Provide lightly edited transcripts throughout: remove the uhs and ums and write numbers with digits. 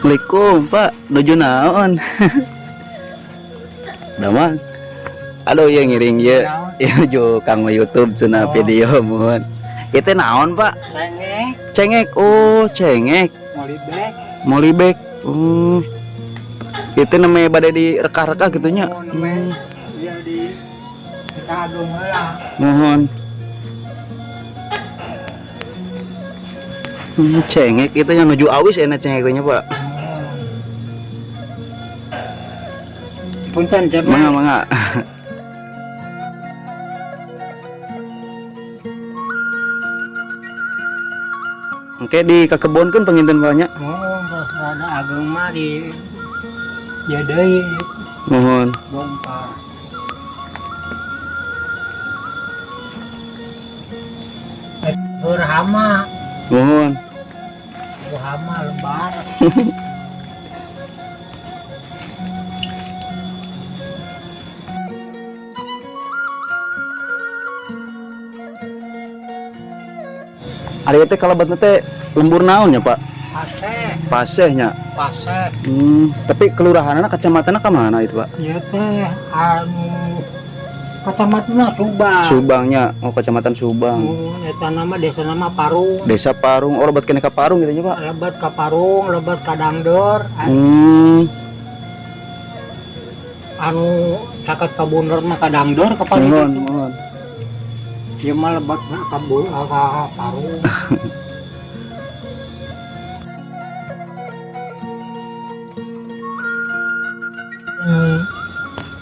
Assalamualaikum Pak, nuju naon? Damang. Aduh ya ngiring ya. Ya nuju kang YouTube cenah video mohon. Itu naon Pak? Cengek, Cengek. Oh, cengek. molibek, Molibek. Itu namanya badai di reka-reka gitunya. dia di kita agung lah. Mohon. Cengek itu yang nuju awis enak cengeknya Pak. Punten siapa? Mangga. Oke di kakebon kan penginten banyak. Oh, ada agung mah di ya deui Mohon. bongkar. Hama, Mohon. hama lebar. Ari teh kalau bat teh lembur naonnya Pak? Paseh, Pasehnya. paseh. Tapi kelurahanna kecamatanna ka mana itu Pak? Ya teh anu kecamatan Subang. Subangnya. Oh kecamatan Subang. Eta nama desa nama Parung. Desa Parung. Oh lebat kene ka Parung gitu nya Pak. Lebat ka Parung, lebat ka Dangdor. Anu caket ka Bundor mah ka Dangdor ka Parung. Mohon. Ieu mah lebat ka Parung.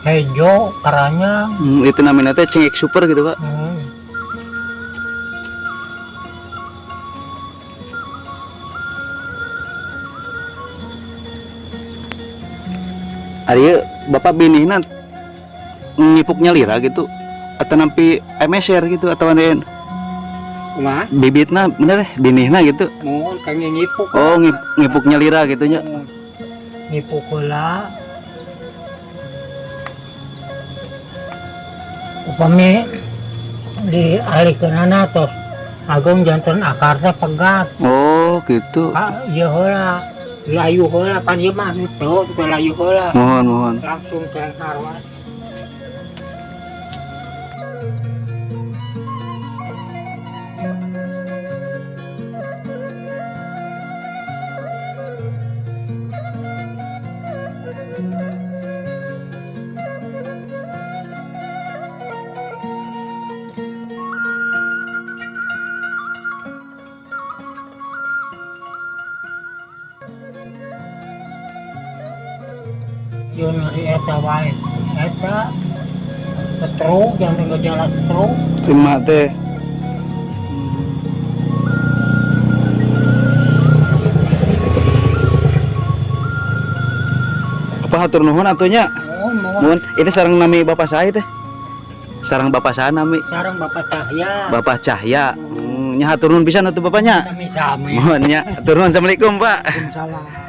Hejo karanya. Itu namanya teh cengek super gitu Pak. Ari Bapak binihna ngipuknya lira gitu atau nampi MSR gitu atau anaen Kumaha? bibitna bener binihna gitu. Mohon kangge ngipuk. Oh ngipuknya lira gitu nya. Ngipuk heula. Upami dialikeunana tos agung janten akarna pegat. Oh gitu. Ieu heula layu heula pan ieu mah teu layu heula. Mohon. Langsung ke sarwa. Yo nyari eta wae. Eta stroke yang gejala stroke. Terima teh. Apa hatur nuhun atunya? Mohon. Ini sarang nami bapak saya teh. Sarang bapak saya nami Sarang Bapak Cahya. Bapak Cahya. Nya hatur nuhun pisan atuh bapaknya. Sami-sami. Mohon nya. Hatur nuhun. Assalamualaikum Pak. Waalaikumsalam.